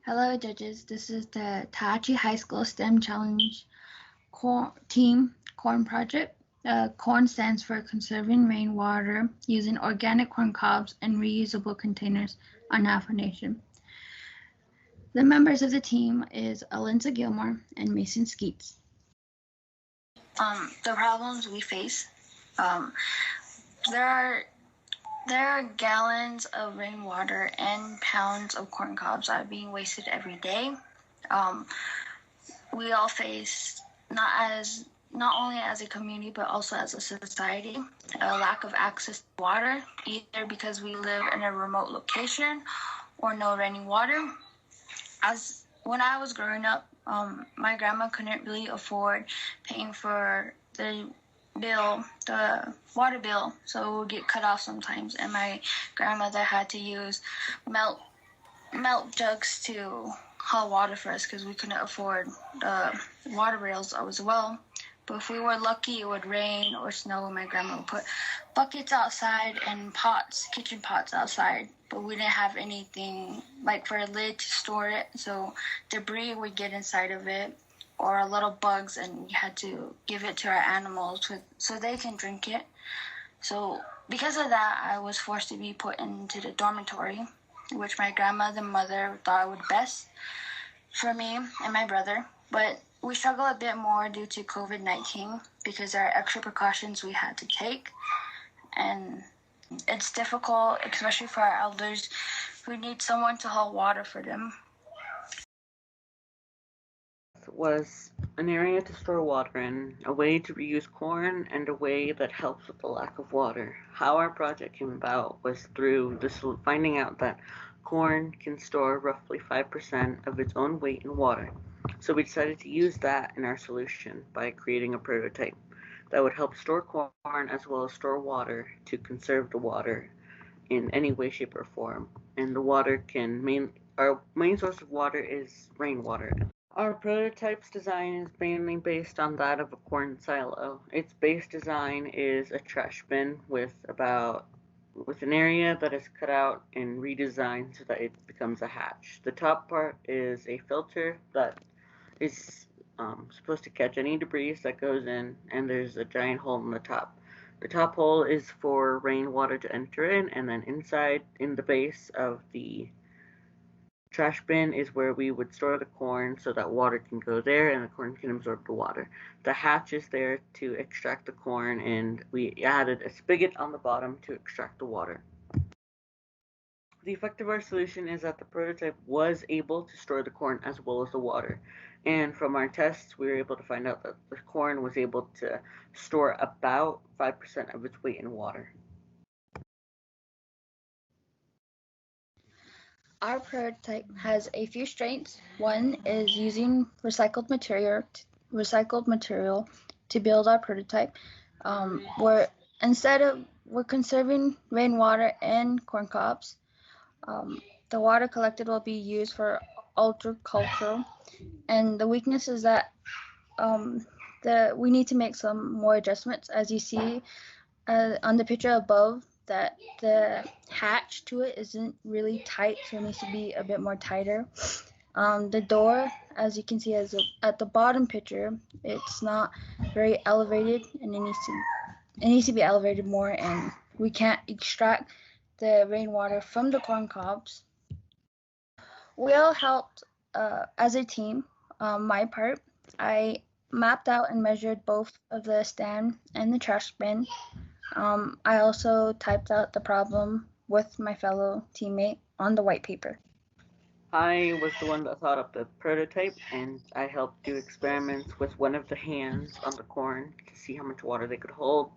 Hello, judges. This is the Tohatchi High School STEM Challenge Team Corn Project. Corn stands for Conserving Rainwater Using Organic Corn Cobs and Reusable Containers on Alpha Nation. The members of the team is Alinza Gilmore and Mason Skeets. The problems we face. There are gallons of rainwater and pounds of corn cobs that are being wasted every day. We all face, not only as a community but also as a society, a lack of access to water, either because we live in a remote location or no running water. When I was growing up, my grandma couldn't really afford paying for the water bill, so it would get cut off sometimes, and my grandmother had to use milk jugs to haul water for us because we couldn't afford the water rails as well. But if we were lucky, it would rain or snow, and my grandma would put buckets outside and kitchen pots outside. But we didn't have anything like for a lid to store it, so debris would get inside of it or little bugs, and we had to give it to our animals so they can drink it. So because of that, I was forced to be put into the dormitory, which my grandmother and mother thought would best for me and my brother. But we struggle a bit more due to COVID-19 because there are extra precautions we had to take. And it's difficult, especially for our elders who need someone to haul water for them. Was an area to store water in, a way to reuse corn, and a way that helps with the lack of water. How our project came about was through finding out that corn can store roughly 5% of its own weight in water. So we decided to use that in our solution by creating a prototype that would help store corn as well as store water to conserve the water in any way, shape, or form. And our main source of water is rainwater. Our prototype's design is mainly based on that of a corn silo. Its base design is a trash bin with an area that is cut out and redesigned so that it becomes a hatch. The top part is a filter that is supposed to catch any debris that goes in, and there's a giant hole in the top. The top hole is for rainwater to enter in, and then inside in the base of the trash bin is where we would store the corn so that water can go there and the corn can absorb the water. The hatch is there to extract the corn, and we added a spigot on the bottom to extract the water. The effect of our solution is that the prototype was able to store the corn as well as the water. And from our tests, we were able to find out that the corn was able to store about 5% of its weight in water. Our prototype has a few strengths. One is using recycled material to build our prototype. We're conserving rainwater and corn cobs. The water collected will be used for agricultural, and the weakness is that we need to make some more adjustments. As you see on the picture above, that the hatch to it isn't really tight, so it needs to be a bit more tighter. The door, as you can see at the bottom picture, it's not very elevated, and it needs to be elevated more, and we can't extract the rainwater from the corn cobs. We all helped as a team. My part, I mapped out and measured both of the stand and the trash bin. I also typed out the problem with my fellow teammate on the white paper. I was the one that thought up the prototype, and I helped do experiments with one of the hands on the corn to see how much water they could hold.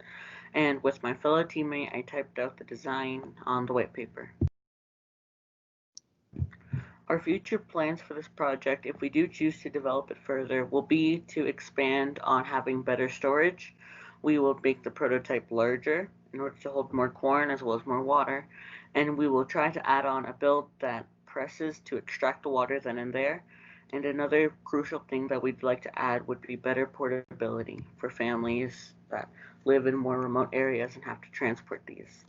And with my fellow teammate, I typed out the design on the white paper. Our future plans for this project, if we do choose to develop it further, will be to expand on having better storage. We will make the prototype larger in order to hold more corn as well as more water, and we will try to add on a build that presses to extract the water then and there. And another crucial thing that we'd like to add would be better portability for families that live in more remote areas and have to transport these.